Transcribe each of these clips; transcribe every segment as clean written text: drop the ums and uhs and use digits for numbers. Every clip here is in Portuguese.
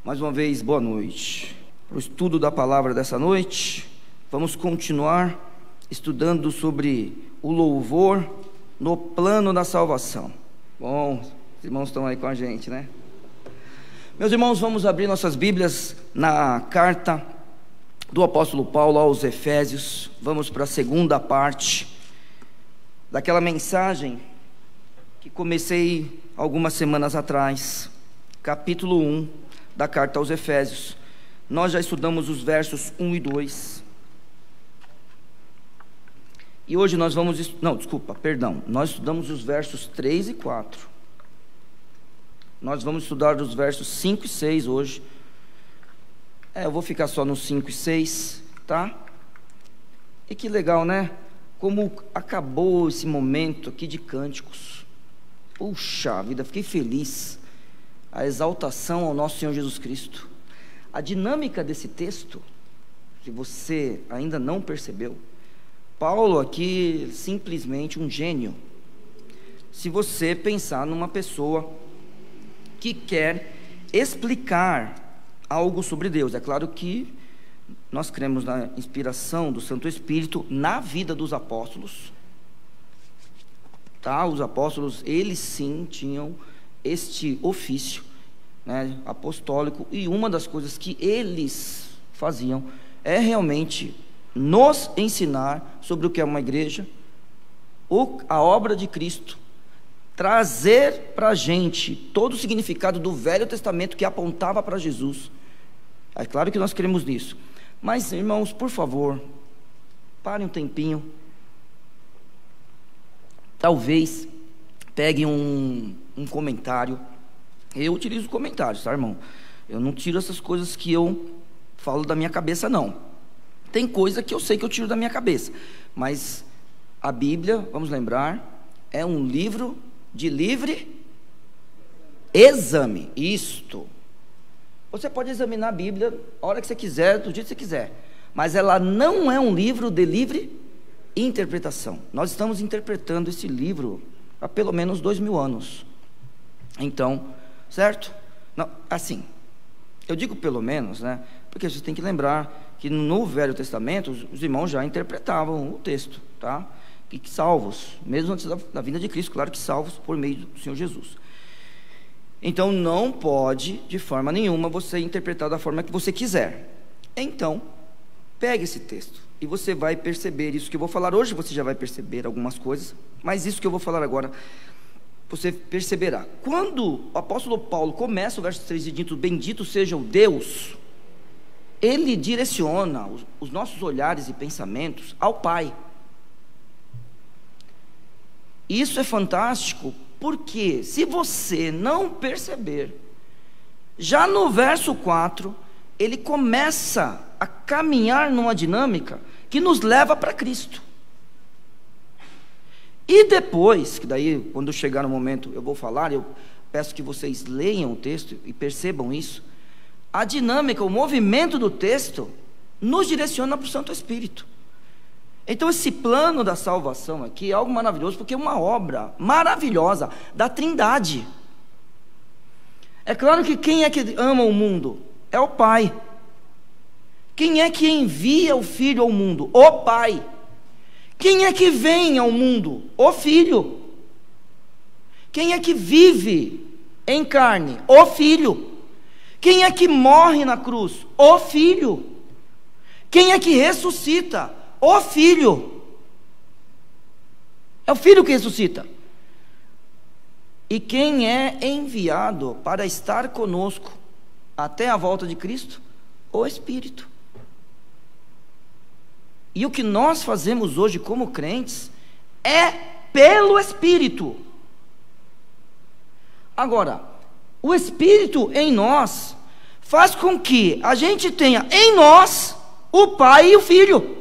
Mais uma vez, boa noite. Para o estudo da palavra dessa noite, vamos continuar estudando sobre o louvor no plano da salvação. Bom, os irmãos estão aí com a gente, né? Meus irmãos, vamos abrir nossas Bíblias na carta do apóstolo Paulo aos Efésios. Vamos para a segunda parte daquela mensagem que comecei algumas semanas atrás, capítulo 1 da carta aos Efésios. Nós já estudamos os versos 1 e 2. E hoje nós vamos... Nós estudamos os versos 3 e 4. Nós vamos estudar os versos 5 e 6 hoje. Eu vou ficar só nos 5 e 6, tá? E que legal, né? Como acabou esse momento aqui de cânticos. Puxa vida, fiquei feliz. A exaltação ao nosso Senhor Jesus Cristo. A dinâmica desse texto, se você ainda não percebeu, Paulo aqui simplesmente um gênio. Se você pensar numa pessoa que quer explicar algo sobre Deus, é claro que nós cremos na inspiração do Santo Espírito na vida dos apóstolos, tá? Os apóstolos, eles sim tinham este ofício, né, apostólico, e uma das coisas que eles faziam é realmente nos ensinar sobre o que é uma igreja, a obra de Cristo, trazer para a gente todo o significado do Velho Testamento que apontava para Jesus. É claro que nós queremos nisso, mas irmãos, por favor, parem um tempinho, talvez peguem um comentário. Eu utilizo comentários, tá, irmão? Eu não tiro essas coisas que eu falo da minha cabeça, não. Tem coisa que eu sei que eu tiro da minha cabeça, mas a Bíblia, vamos lembrar, é um livro de livre exame. Isto. Você pode examinar a Bíblia a hora que você quiser, do jeito que você quiser, mas ela não é um livro de livre interpretação. Nós estamos interpretando esse livro há pelo menos 2000 anos. Então, certo? Não, assim, eu digo pelo menos, né? Porque você tem que lembrar que no Velho Testamento os irmãos já interpretavam o texto, tá? E que salvos, mesmo antes da vinda de Cristo, claro que salvos por meio do Senhor Jesus. Então não pode de forma nenhuma você interpretar da forma que você quiser. Então, pegue esse texto e você vai perceber isso que eu vou falar hoje. Você já vai perceber algumas coisas, mas isso que eu vou falar agora você perceberá. Quando o apóstolo Paulo começa o verso 3 e dito, bendito seja o Deus, ele direciona os nossos olhares e pensamentos ao Pai. Isso é fantástico, porque se você não perceber, já no verso 4, ele começa a caminhar numa dinâmica que nos leva para Cristo. E depois, que daí, quando chegar no momento, eu vou falar, eu peço que vocês leiam o texto e percebam isso. A dinâmica, o movimento do texto, nos direciona para o Santo Espírito. Então esse plano da salvação aqui é algo maravilhoso, porque é uma obra maravilhosa da Trindade. É claro que quem é que ama o mundo? É o Pai. Quem é que envia o Filho ao mundo? O Pai. Quem é que vem ao mundo? O Filho. Quem é que vive em carne? O Filho. Quem é que morre na cruz? O Filho. Quem é que ressuscita? O Filho. É o Filho que ressuscita. E quem é enviado para estar conosco até a volta de Cristo? O Espírito. E o que nós fazemos hoje como crentes é pelo Espírito. Agora, o Espírito em nós faz com que a gente tenha em nós o Pai e o Filho.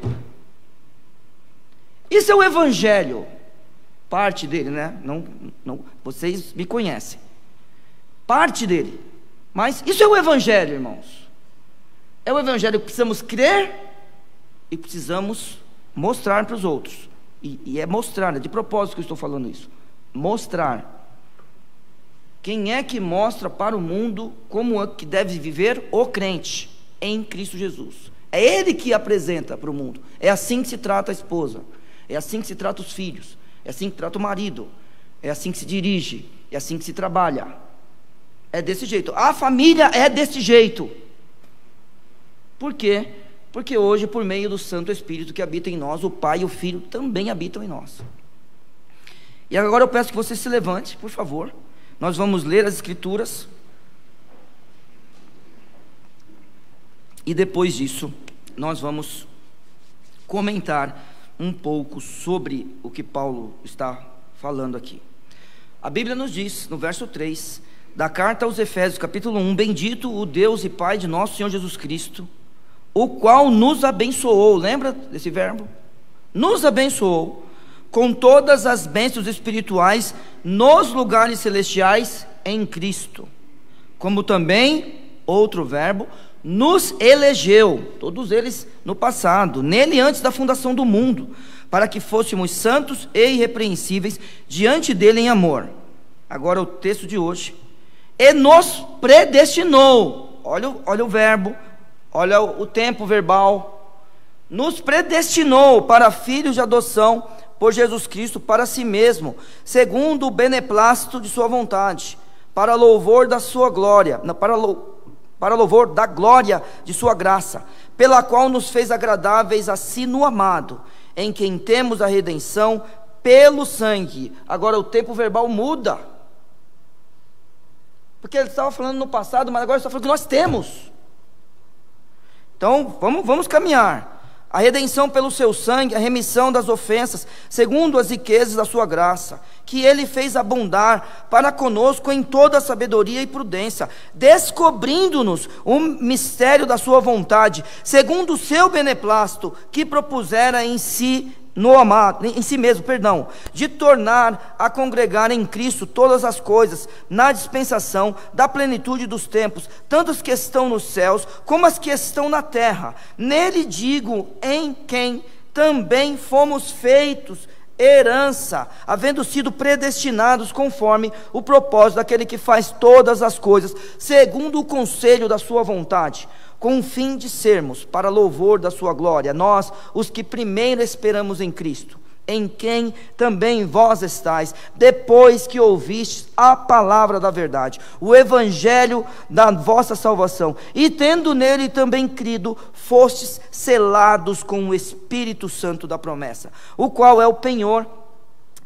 Isso é o Evangelho, parte dele, né? Não, vocês me conhecem, parte dele, mas isso é o Evangelho, irmãos. É o Evangelho que precisamos crer e precisamos mostrar para os outros. E é mostrar, é de propósito que eu estou falando isso. Mostrar Quem é que mostra para o mundo como é que deve viver o crente em Cristo Jesus? É Ele que apresenta para o mundo. É assim que se trata a esposa, é assim que se trata os filhos, é assim que trata o marido, é assim que se dirige, é assim que se trabalha. É desse jeito. A família é desse jeito. Por quê? Porque hoje, por meio do Santo Espírito que habita em nós, o Pai e o Filho também habitam em nós. E agora eu peço que você se levante, por favor. Nós vamos ler as Escrituras. E depois disso, nós vamos comentar um pouco sobre o que Paulo está falando aqui. A Bíblia nos diz, no verso 3, da carta aos Efésios, capítulo 1, bendito o Deus e Pai de nosso Senhor Jesus Cristo, o qual nos abençoou, lembra desse verbo? Nos abençoou com todas as bênçãos espirituais nos lugares celestiais em Cristo, como também, outro verbo, nos elegeu, todos eles no passado, nele antes da fundação do mundo, para que fôssemos santos e irrepreensíveis diante dele em amor. Agora o texto de hoje. E nos predestinou, olha o verbo, olha o tempo verbal, nos predestinou para filhos de adoção por Jesus Cristo para si mesmo, segundo o beneplácito de sua vontade, para louvor da sua glória, para louvor da glória de sua graça, pela qual nos fez agradáveis a si no amado, em quem temos a redenção pelo sangue. Agora o tempo verbal muda, porque ele estava falando no passado, mas agora ele está falando que nós temos. Então vamos caminhar. A redenção pelo seu sangue, a remissão das ofensas, segundo as riquezas da sua graça, que ele fez abundar para conosco em toda sabedoria e prudência, descobrindo-nos o mistério da sua vontade, segundo o seu beneplácito, que propusera em si mesmo, de tornar a congregar em Cristo todas as coisas, na dispensação da plenitude dos tempos, tanto as que estão nos céus, como as que estão na terra. Nele digo, em quem também fomos feitos herança, havendo sido predestinados conforme o propósito daquele que faz todas as coisas, segundo o conselho da sua vontade, com o fim de sermos, para louvor da sua glória, nós, os que primeiro esperamos em Cristo, em quem também vós estáis, depois que ouvistes a palavra da verdade, o evangelho da vossa salvação, e tendo nele também crido, fostes selados com o Espírito Santo da promessa, o qual é o penhor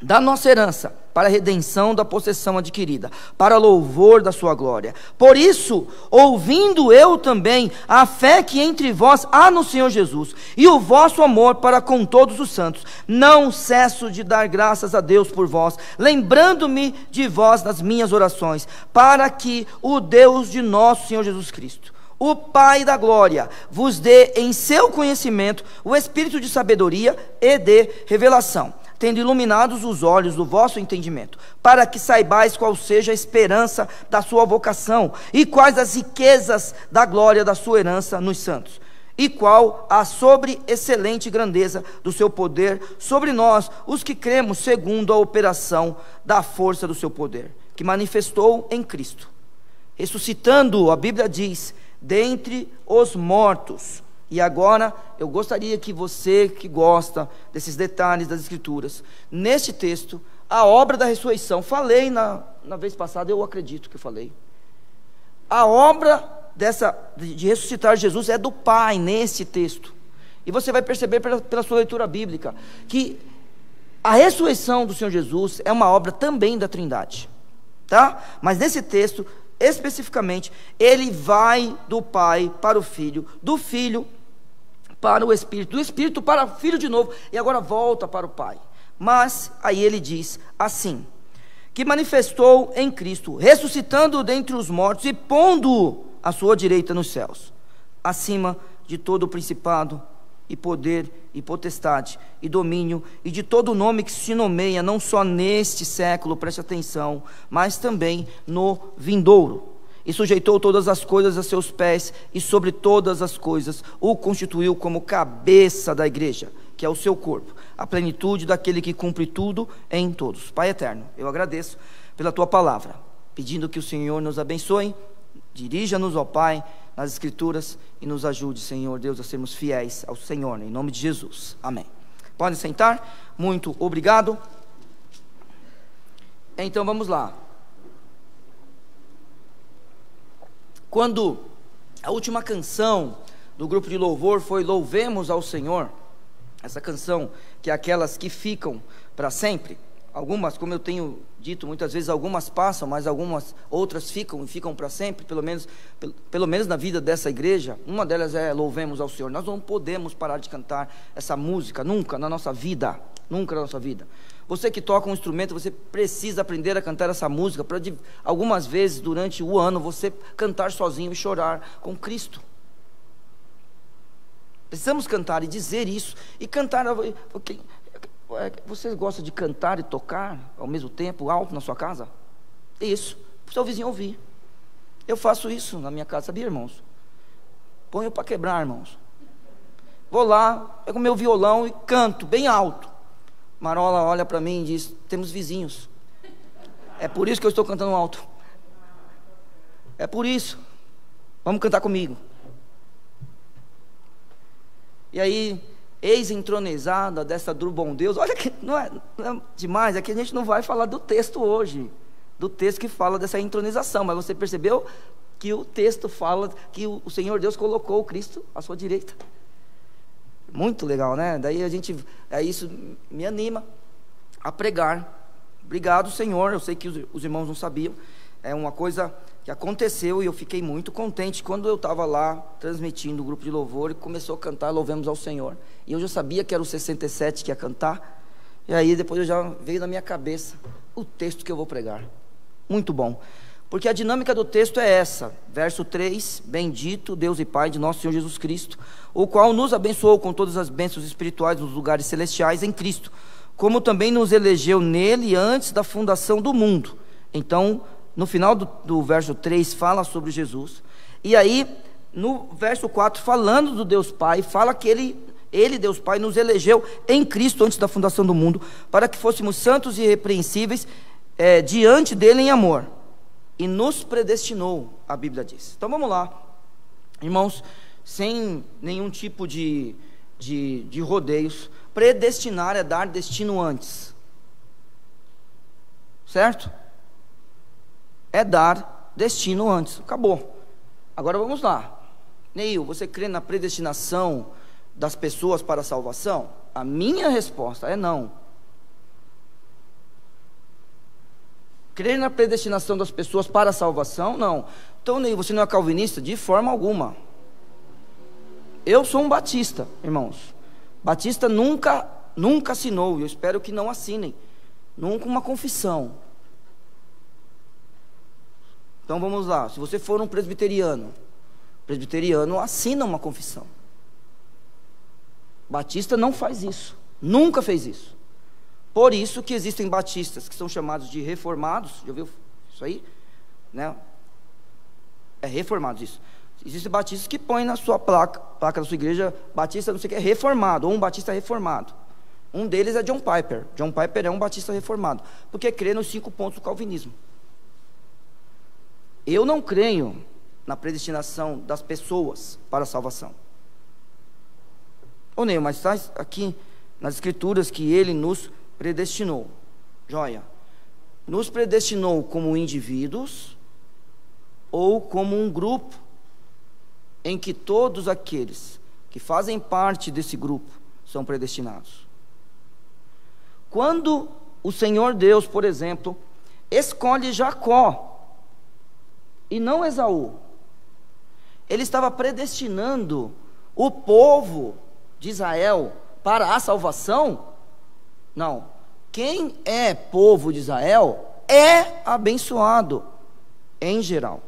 da nossa herança, para a redenção da possessão adquirida, para louvor da sua glória. Por isso, ouvindo eu também a fé que entre vós há no Senhor Jesus, e o vosso amor para com todos os santos, não cesso de dar graças a Deus por vós, lembrando-me de vós nas minhas orações, para que o Deus de nosso Senhor Jesus Cristo, o Pai da glória, vos dê em seu conhecimento o espírito de sabedoria e de revelação, tendo iluminados os olhos do vosso entendimento, para que saibais qual seja a esperança da sua vocação, e quais as riquezas da glória da sua herança nos santos, e qual a sobre-excelente grandeza do seu poder sobre nós, os que cremos, segundo a operação da força do seu poder, que manifestou em Cristo, ressuscitando, a Bíblia diz, dentre os mortos. E agora, eu gostaria que você que gosta desses detalhes das Escrituras, neste texto, a obra da ressurreição, falei na vez passada, eu acredito que eu falei, a obra de ressuscitar Jesus é do Pai, nesse texto, e você vai perceber pela sua leitura bíblica, que a ressurreição do Senhor Jesus é uma obra também da Trindade, tá? Mas nesse texto, especificamente, ele vai do Pai para o Filho, do Filho para o Espírito, do Espírito para o Filho de novo, e agora volta para o Pai. Mas aí ele diz assim, que manifestou em Cristo, ressuscitando dentre os mortos e pondo-o à sua direita nos céus, acima de todo o principado e poder e potestade e domínio e de todo nome que se nomeia, não só neste século, preste atenção, mas também no vindouro. E sujeitou todas as coisas a seus pés, e sobre todas as coisas o constituiu como cabeça da igreja, que é o seu corpo, a plenitude daquele que cumpre tudo em todos. Pai eterno, eu agradeço pela tua palavra, pedindo que o Senhor nos abençoe, dirija-nos, ó Pai, nas Escrituras e nos ajude, Senhor Deus, a sermos fiéis ao Senhor, em nome de Jesus, amém. Podem sentar, muito obrigado. Então vamos lá. Quando a última canção do grupo de louvor foi Louvemos ao Senhor, essa canção que é aquelas que ficam para sempre, algumas, como eu tenho dito muitas vezes, algumas passam, mas algumas outras ficam para sempre, pelo menos na vida dessa igreja. Uma delas é Louvemos ao Senhor. Nós não podemos parar de cantar essa música, nunca na nossa vida, nunca na nossa vida. Você que toca um instrumento, você precisa aprender a cantar essa música, para algumas vezes durante o ano, você cantar sozinho e chorar com Cristo. Precisamos cantar e dizer isso, e cantar, você gosta de cantar e tocar ao mesmo tempo, alto na sua casa? Isso, para o seu vizinho ouvir. Eu faço isso na minha casa, sabia, irmãos? Ponho para quebrar, irmãos. Vou lá, pego meu violão e canto bem alto. Marola olha para mim e diz: temos vizinhos. É por isso que eu estou cantando alto. É por isso. Vamos cantar comigo. E aí, ex-entronizada dessa do bom Deus, olha que não é demais, é que a gente não vai falar do texto hoje, do texto que fala dessa entronização, mas você percebeu que o texto fala que o Senhor Deus colocou o Cristo à sua direita. Muito legal, né? Daí isso me anima a pregar. Obrigado, Senhor. Eu sei que os irmãos não sabiam. É uma coisa que aconteceu e eu fiquei muito contente quando eu estava lá transmitindo o grupo de louvor e começou a cantar Louvemos ao Senhor. E eu já sabia que era o 67 que ia cantar. E aí depois já veio na minha cabeça o texto que eu vou pregar. Muito bom. Porque a dinâmica do texto é essa, verso 3, bendito Deus e Pai de nosso Senhor Jesus Cristo, o qual nos abençoou com todas as bênçãos espirituais nos lugares celestiais em Cristo, como também nos elegeu nele antes da fundação do mundo. Então, no final do verso 3 fala sobre Jesus, e aí no verso 4, falando do Deus Pai, fala que ele, Deus Pai, nos elegeu em Cristo antes da fundação do mundo, para que fôssemos santos e irrepreensíveis diante dele em amor. E nos predestinou, a Bíblia diz. Então vamos lá, irmãos, sem nenhum tipo de rodeios. Predestinar é dar destino antes, certo? É dar destino antes, acabou. Agora vamos lá. Neil, você crê na predestinação das pessoas para a salvação? A minha resposta é não. Crer na predestinação das pessoas para a salvação? Não. Então, Neil, você não é calvinista? De forma alguma. Eu sou um batista, irmãos. Batista nunca assinou, e eu espero que não assinem, nunca uma confissão. Então vamos lá, se você for um presbiteriano assina uma confissão. Batista não faz isso, nunca fez isso. Por isso que existem batistas que são chamados de reformados. Já ouviu isso aí? Né? É reformados isso. Existem batistas que põem na sua placa da sua igreja, batista não sei o que, é reformado, ou um batista reformado. Um deles é John Piper. John Piper é um batista reformado, porque crê nos 5 pontos do calvinismo. Eu não creio na predestinação das pessoas para a salvação. Ô Neil, mas está aqui nas escrituras que ele nos predestinou. Joia. Nos predestinou como indivíduos ou como um grupo em que todos aqueles que fazem parte desse grupo são predestinados. Quando o Senhor Deus, por exemplo, escolhe Jacó e não Esaú, ele estava predestinando o povo de Israel para a salvação? Não. Quem é povo de Israel é abençoado em geral.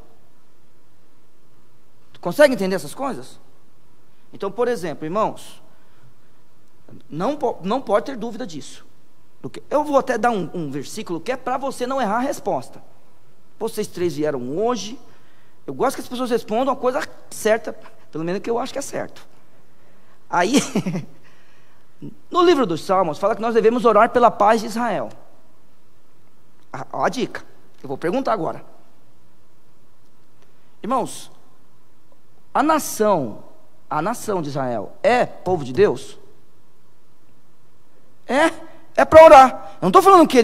Consegue entender essas coisas? Então, por exemplo, irmãos, não pode ter dúvida disso. Eu vou até dar um versículo que é para você não errar a resposta. Vocês 3 vieram hoje. Eu gosto que as pessoas respondam a coisa certa, pelo menos que eu acho que é certo. Aí, no livro dos Salmos, fala que nós devemos orar pela paz de Israel. Olha a dica, eu vou perguntar agora. Irmãos, a nação de Israel é povo de Deus? É para orar. Eu não estou falando que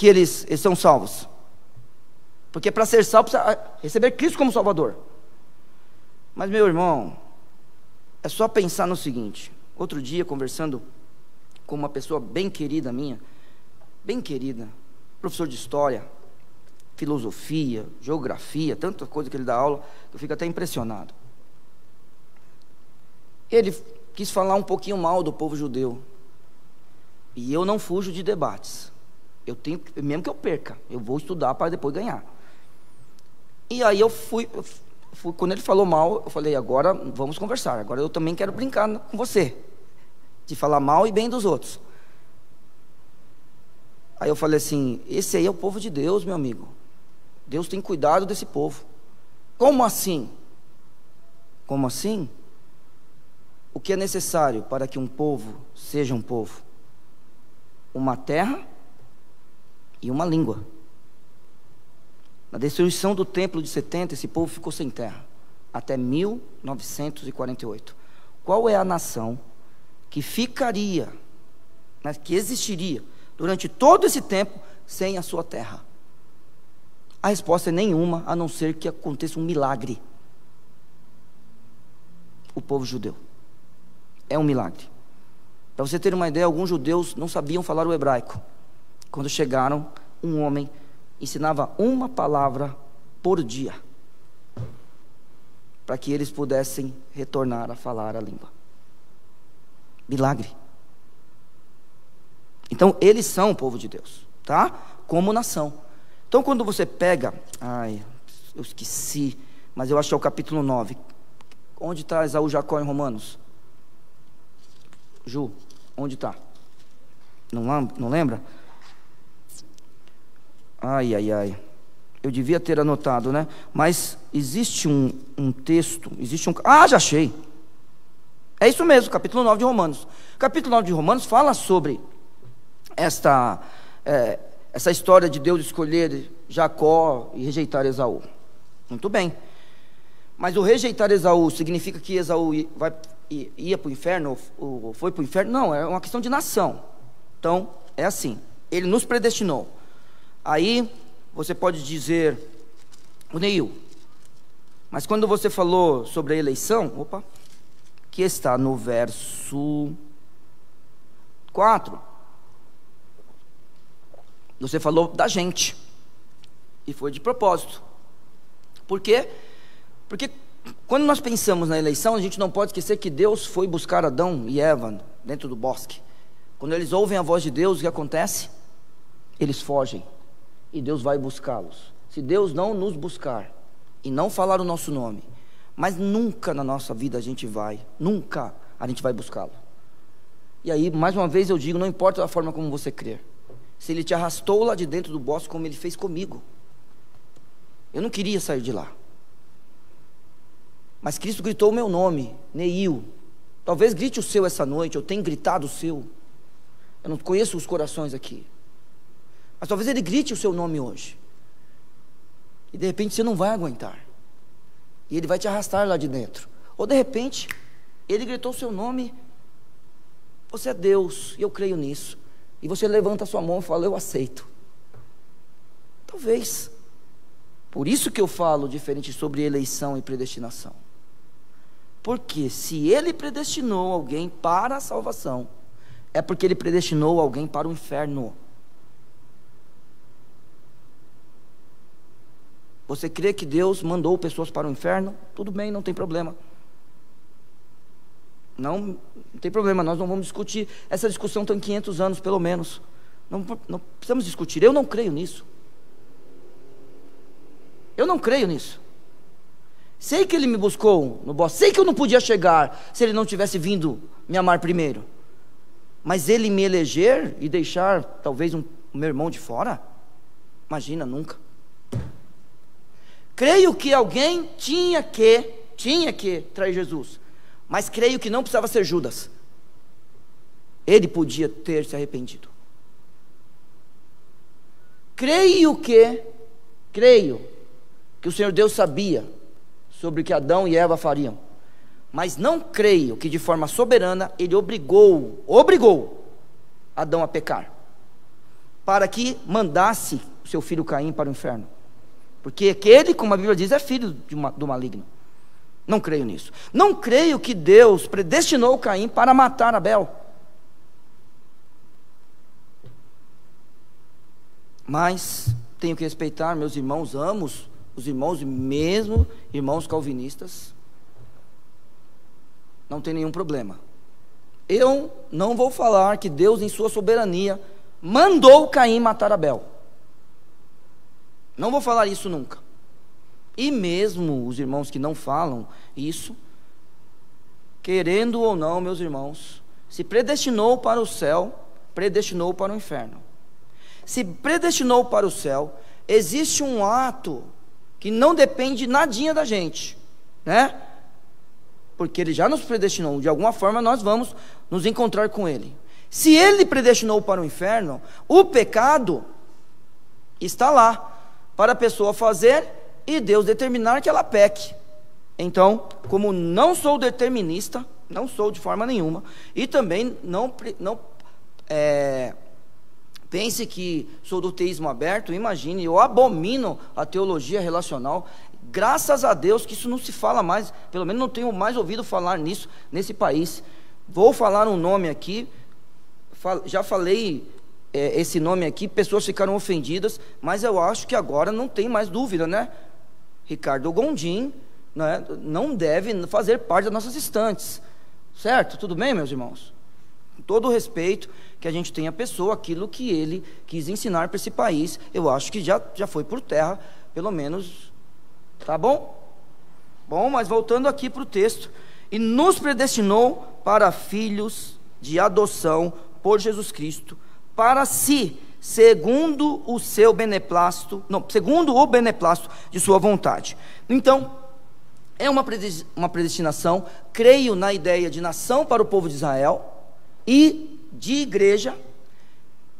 eles são salvos, porque para ser salvo precisa receber Cristo como Salvador. Mas, meu irmão, é só pensar no seguinte. Outro dia, conversando com uma pessoa bem querida minha, bem querida, professor de história, filosofia, geografia, tanta coisa que ele dá aula, eu fico até impressionado. Ele quis falar um pouquinho mal do povo judeu, e eu não fujo de debates. Eu tenho, mesmo que eu perca, eu vou estudar para depois ganhar. E aí eu fui, quando ele falou mal, eu falei, agora vamos conversar, agora eu também quero brincar com você, de falar mal e bem dos outros. Aí eu falei assim, esse aí é o povo de Deus, meu amigo. Deus tem cuidado desse povo. Como assim? Como assim? O que é necessário para que um povo seja um povo? Uma terra e uma língua. Na destruição do templo de 70, esse povo ficou sem terra, até 1948. Qual é a nação que ficaria, que existiria, durante todo esse tempo, sem a sua terra? A resposta é nenhuma, a não ser que aconteça um milagre. O povo judeu. É um milagre. Para você ter uma ideia, alguns judeus não sabiam falar o hebraico. Quando chegaram, um homem ensinava uma palavra por dia, para que eles pudessem retornar a falar a língua. Milagre. Então, eles são o povo de Deus, tá? Como nação. Então, quando você pega... eu esqueci, mas eu acho que é o capítulo 9. Onde está Esaú, Jacó em Romanos? Ju, onde está? Não lembra? Eu devia ter anotado, né? Mas existe um texto, já achei. É isso mesmo, capítulo 9 de Romanos. Capítulo 9 de Romanos fala sobre essa história de Deus escolher Jacó e rejeitar Esaú. Muito bem. Mas o rejeitar Esaú significa que Esaú ia para o inferno, ou foi para o inferno? Não, é uma questão de nação. Então, é assim, ele nos predestinou. Aí, você pode dizer, o Neil, mas quando você falou sobre a eleição, que está no verso 4, você falou da gente, e foi de propósito. Por quê? Porque quando nós pensamos na eleição, a gente não pode esquecer que Deus foi buscar Adão e Eva dentro do bosque. Quando eles ouvem a voz de Deus, o que acontece? Eles fogem, e Deus vai buscá-los. Se Deus não nos buscar, e não falar o nosso nome, mas nunca na nossa vida a gente vai buscá-lo. E aí, mais uma vez eu digo, não importa a forma como você crer, se Ele te arrastou lá de dentro do bosque, como Ele fez comigo, eu não queria sair de lá, mas Cristo gritou o meu nome, Neil. Talvez grite o seu essa noite, eu tenho gritado o seu, eu não conheço os corações aqui, mas talvez Ele grite o seu nome hoje, e de repente você não vai aguentar, e Ele vai te arrastar lá de dentro. Ou de repente Ele gritou o seu nome, você é Deus, e eu creio nisso, e você levanta a sua mão e fala, eu aceito. Talvez. Por isso que eu falo diferente sobre eleição e predestinação, porque se Ele predestinou alguém para a salvação, é porque Ele predestinou alguém para o inferno. Você crê que Deus mandou pessoas para o inferno? Tudo bem, não tem problema. Não tem problema, nós não vamos discutir. Essa discussão tem 500 anos pelo menos. Não precisamos discutir, eu não creio nisso. Eu não creio nisso. Sei que Ele me buscou no bosque, sei que eu não podia chegar se Ele não tivesse vindo me amar primeiro. Mas Ele me eleger e deixar talvez o meu irmão de fora? Imagina, nunca. Creio que alguém tinha que trair Jesus, mas creio que não precisava ser Judas. Ele podia ter se arrependido. Creio que o Senhor Deus sabia sobre o que Adão e Eva fariam. Mas não creio que de forma soberana ele obrigou Adão a pecar, para que mandasse o seu filho Caim para o inferno. Porque aquele, como a Bíblia diz, é filho do maligno. Não creio nisso. Não creio que Deus predestinou Caim para matar Abel. Mas tenho que respeitar meus irmãos, amo os irmãos, mesmo irmãos calvinistas. Não tem nenhum problema. Eu não vou falar que Deus, em sua soberania, mandou Caim matar Abel. Não vou falar isso nunca. E mesmo os irmãos que não falam isso, querendo ou não, meus irmãos, se predestinou para o céu, predestinou para o inferno. Se predestinou para o céu, existe um ato que não depende nadinha da gente, né? Porque ele já nos predestinou, de alguma forma nós vamos nos encontrar com ele. Se ele predestinou para o inferno, o pecado está lá, para a pessoa fazer e Deus determinar que ela peque. Então, como não sou determinista, não sou de forma nenhuma, e também não pense que sou do teísmo aberto, imagine, eu abomino a teologia relacional. Graças a Deus que isso não se fala mais, pelo menos não tenho mais ouvido falar nisso nesse país. Vou falar um nome aqui, já falei esse nome aqui, pessoas ficaram ofendidas, mas eu acho que agora não tem mais dúvida, né? Ricardo Gondim, né, não deve fazer parte das nossas estantes, certo? Tudo bem, meus irmãos? Com todo o respeito que a gente tem à pessoa, aquilo que ele quis ensinar para esse país, eu acho que já foi por terra, pelo menos. Tá bom? Bom, mas voltando aqui para o texto. E nos predestinou para filhos de adoção por Jesus Cristo, para si, segundo o beneplácito de sua vontade. Então, é uma predestinação, creio na ideia de nação para o povo de Israel e de igreja.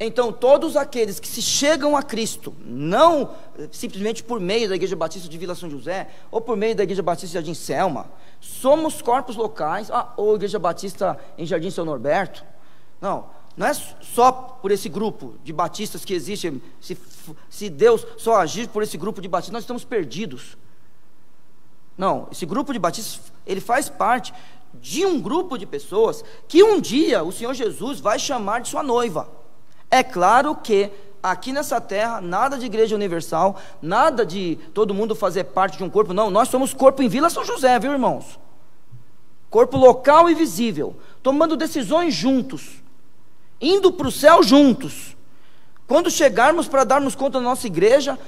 Então, todos aqueles que se chegam a Cristo, não simplesmente por meio da Igreja Batista de Vila São José, ou por meio da Igreja Batista de Jardim Selma, somos corpos locais, ou Igreja Batista em Jardim São Norberto. Não é só por esse grupo de batistas que existe. Se Deus só agir por esse grupo de batistas, nós estamos perdidos. Não, esse grupo de batistas, ele faz parte de um grupo de pessoas que um dia o Senhor Jesus vai chamar de sua noiva. É claro que aqui nessa terra, nada de igreja universal, nada de todo mundo fazer parte de um corpo, não, nós somos corpo em Vila São José, viu, irmãos? Corpo local e visível, tomando decisões juntos, indo para o céu juntos. Quando chegarmos para darmos conta da nossa igreja,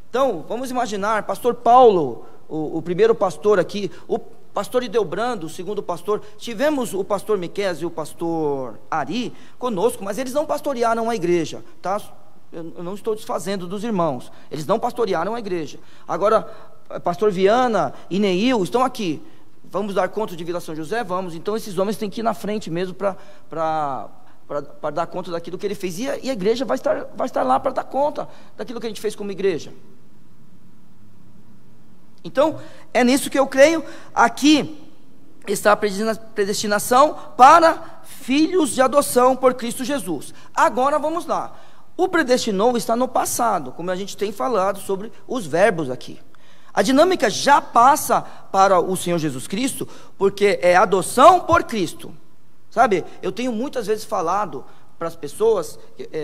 então, vamos imaginar, pastor Paulo, o primeiro pastor aqui, o pastor Ideobrando, o segundo pastor, tivemos o pastor Miqueias e o pastor Ari conosco, mas eles não pastorearam a igreja, tá? Eu não estou desfazendo dos irmãos, eles não pastorearam a igreja. Agora, pastor Viana e Neil estão aqui. Vamos dar conta de Vila São José? Vamos. Então esses homens têm que ir na frente mesmo para dar conta daquilo que ele fez, e a igreja vai estar lá para dar conta daquilo que a gente fez como igreja. Então, é nisso que eu creio. Aqui está a predestinação para filhos de adoção por Cristo Jesus. Agora vamos lá. O predestinou está no passado, como a gente tem falado sobre os verbos aqui. A dinâmica já passa para o Senhor Jesus Cristo, porque é adoção por Cristo. Sabe, eu tenho muitas vezes falado para as pessoas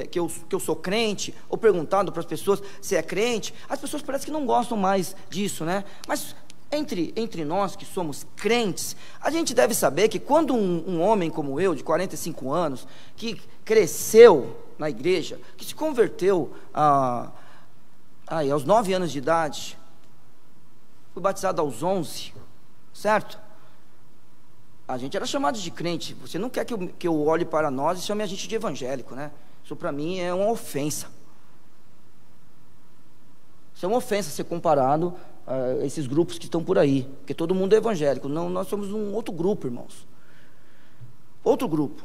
que eu sou crente, ou perguntado para as pessoas se é crente. As pessoas parecem que não gostam mais disso, né? Mas entre nós que somos crentes, a gente deve saber que quando um homem como eu, de 45 anos, que cresceu na igreja, que se converteu aos 9 anos de idade, fui batizado aos 11, certo? A gente era chamado de crente. Você não quer que eu olhe para nós e chame a gente de evangélico, né? Isso para mim é uma ofensa. Isso é uma ofensa ser comparado a esses grupos que estão por aí, porque todo mundo é evangélico. Não, nós somos um outro grupo, irmãos. Outro grupo.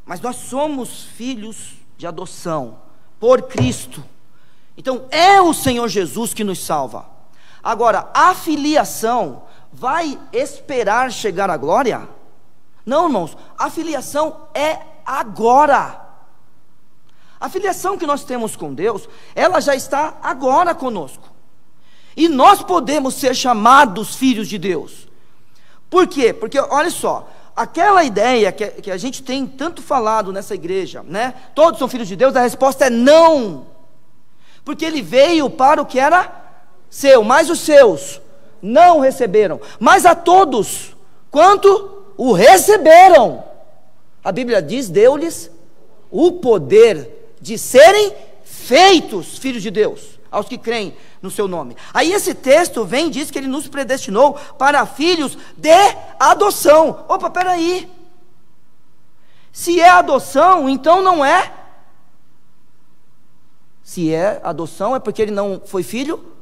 Mas nós somos filhos de adoção por Cristo. Então é o Senhor Jesus que nos salva. Agora, a filiação vai esperar chegar a glória? Não, irmãos, a filiação é agora. A filiação que nós temos com Deus, ela já está agora conosco. E nós podemos ser chamados filhos de Deus. Por quê? Porque, olha só, aquela ideia que a gente tem tanto falado nessa igreja, né? Todos são filhos de Deus, a resposta é não. Porque ele veio para o que era seu, mas os seus não receberam. Mas a todos, quanto o receberam, a Bíblia diz, deu-lhes o poder de serem feitos filhos de Deus, aos que creem no seu nome. Aí esse texto vem e diz que ele nos predestinou para filhos de adoção. Opa, peraí, se é adoção, então não é. Se é adoção, é porque ele não foi filho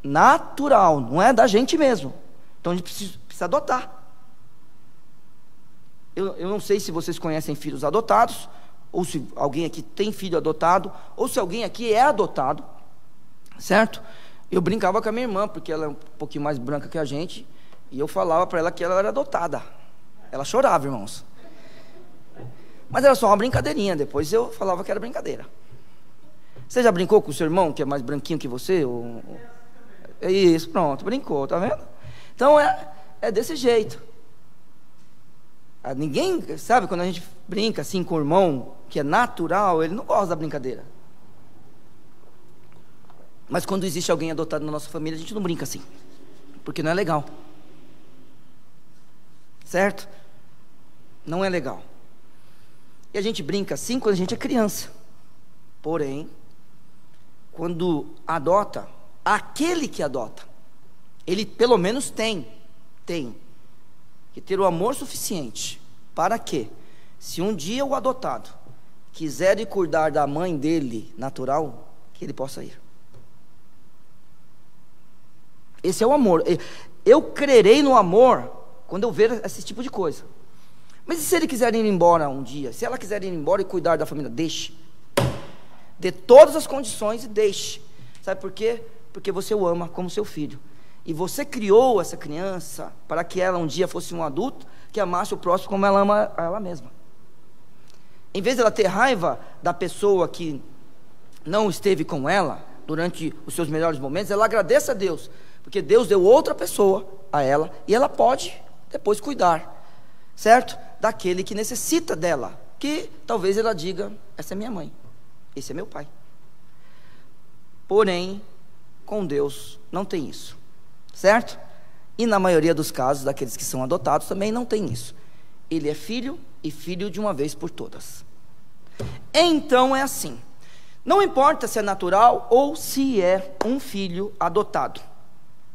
natural, não é da gente mesmo. Então a gente precisa adotar. Eu não sei se vocês conhecem filhos adotados, ou se alguém aqui tem filho adotado, ou se alguém aqui é adotado, certo? Eu brincava com a minha irmã, porque ela é um pouquinho mais branca que a gente, e eu falava para ela que ela era adotada. Ela chorava, irmãos. Mas era só uma brincadeirinha, depois eu falava que era brincadeira. Você já brincou com o seu irmão, que é mais branquinho que você? É isso, pronto, brincou, tá vendo? Então é desse jeito. Ninguém, sabe, quando a gente brinca assim com o irmão, que é natural, ele não gosta da brincadeira. Mas quando existe alguém adotado na nossa família, a gente não brinca assim, porque não é legal. Certo? Não é legal. E a gente brinca assim quando a gente é criança. Porém, quando adota, aquele que adota, ele pelo menos tem que ter o amor suficiente para que, se um dia o adotado quiser ir cuidar da mãe dele natural, que ele possa ir. Esse é o amor. Eu crerei no amor quando eu ver esse tipo de coisa. Mas e se ele quiser ir embora um dia? Se ela quiser ir embora e cuidar da família, deixe. Dê todas as condições e deixe. Sabe por quê? Porque você o ama como seu filho. E você criou essa criança para que ela um dia fosse um adulto que amasse o próximo como ela ama ela mesma. Em vez de ela ter raiva da pessoa que não esteve com ela durante os seus melhores momentos, ela agradece a Deus, porque Deus deu outra pessoa a ela e ela pode depois cuidar, certo? Daquele que necessita dela, que talvez ela diga, essa é minha mãe, esse é meu pai. Porém, com Deus não tem isso. Certo? E na maioria dos casos, daqueles que são adotados, também não tem isso. Ele é filho, e filho de uma vez por todas. Então é assim, não importa se é natural ou se é um filho adotado.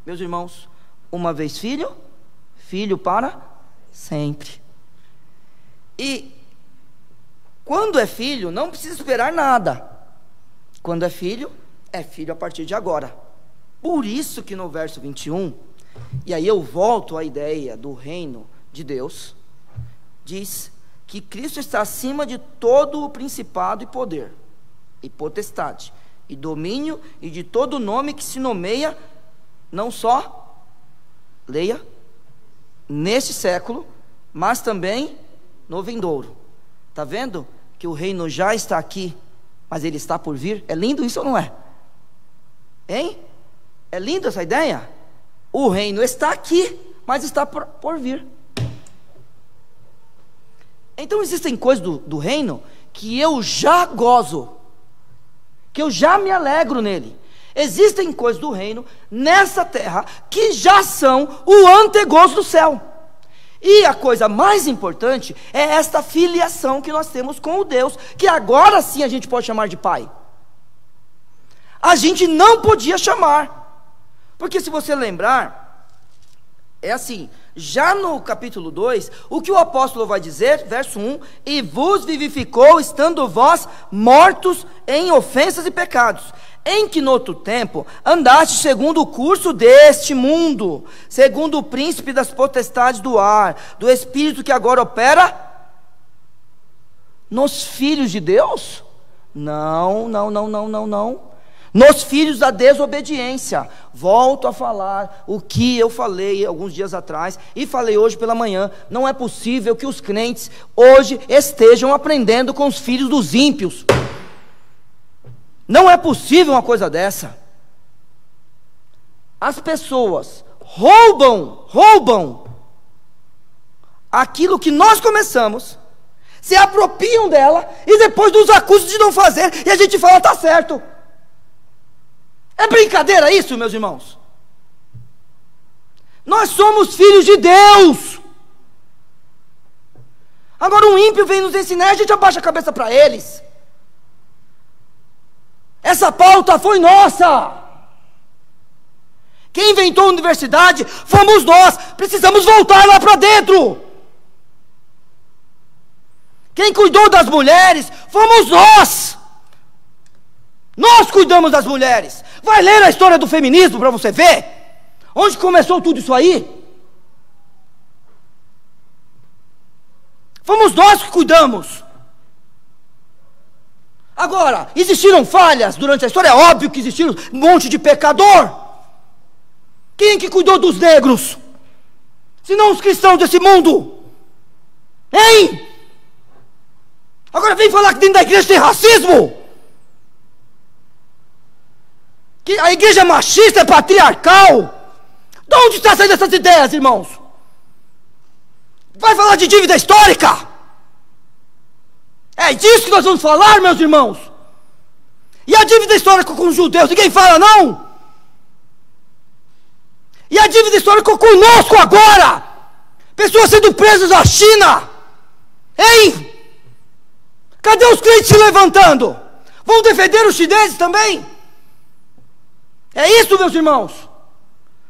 Meus irmãos, uma vez filho, filho para sempre. E quando é filho, não precisa esperar nada. Quando é filho a partir de agora. Por isso que no verso 21, e aí eu volto à ideia do reino de Deus, diz que Cristo está acima de todo o principado e poder, e potestade, e domínio, e de todo nome que se nomeia, não só, leia, neste século, mas também no vindouro. Está vendo que o reino já está aqui, mas ele está por vir? É lindo isso ou não é? Hein? É linda essa ideia? O reino está aqui, mas está por vir. Então existem coisas do reino que eu já gozo, que eu já me alegro nele. Existem coisas do reino nessa terra que já são o antegozo do céu. E a coisa mais importante é esta filiação que nós temos com o Deus, que agora sim a gente pode chamar de Pai. A gente não podia chamar. Porque se você lembrar, é assim, já no capítulo 2, o que o apóstolo vai dizer, verso 1, e vos vivificou, estando vós mortos em ofensas e pecados, em que no outro tempo andaste segundo o curso deste mundo, segundo o príncipe das potestades do ar, do espírito que agora opera nos filhos de Deus? Não. nos filhos da desobediência. Volto a falar o que eu falei alguns dias atrás e falei hoje pela manhã. Não é possível que os crentes hoje estejam aprendendo com os filhos dos ímpios. Não é possível uma coisa dessa. As pessoas roubam aquilo que nós começamos, se apropriam dela e depois nos acusam de não fazer, e a gente fala, está certo. É brincadeira isso, meus irmãos? Nós somos filhos de Deus. Agora um ímpio vem nos ensinar, a gente abaixa a cabeça para eles. Essa pauta foi nossa. Quem inventou a universidade fomos nós. Precisamos voltar lá para dentro. Quem cuidou das mulheres fomos nós. Nós cuidamos das mulheres. Vai ler a história do feminismo para você ver onde começou tudo isso aí. Fomos nós que cuidamos. Agora, existiram falhas durante a história? É óbvio que existiram um monte de pecador. Quem que cuidou dos negros? Se não os cristãos desse mundo? Hein? Agora vem falar que dentro da igreja tem racismo? Que a igreja é machista, é patriarcal? De onde está saindo essas ideias, irmãos? Vai falar de dívida histórica? É disso que nós vamos falar, meus irmãos? E a dívida histórica com os judeus, ninguém fala não? E a dívida histórica conosco agora? Pessoas sendo presas na China? Hein? Cadê os crentes se levantando? Vão defender os chineses também? É isso, meus irmãos?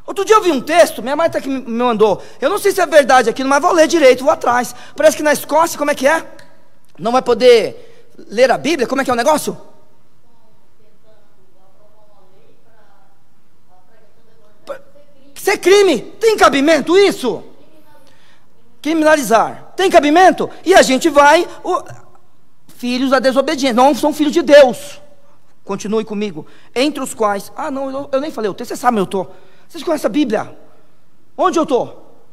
Outro dia eu vi um texto, minha mãe até que me mandou. Eu não sei se é verdade aquilo, mas vou ler direito, vou atrás. Parece que na Escócia, como é que é? Não vai poder ler a Bíblia? Como é que é o negócio? Isso é crime. Tem cabimento isso? Criminalizar. Tem cabimento? E a gente vai... filhos da desobediência. Não são filhos de Deus. Continue comigo. Entre os quais... Ah, não, eu nem falei o texto. Você sabe onde eu estou. Vocês conhecem a Bíblia? Onde eu estou?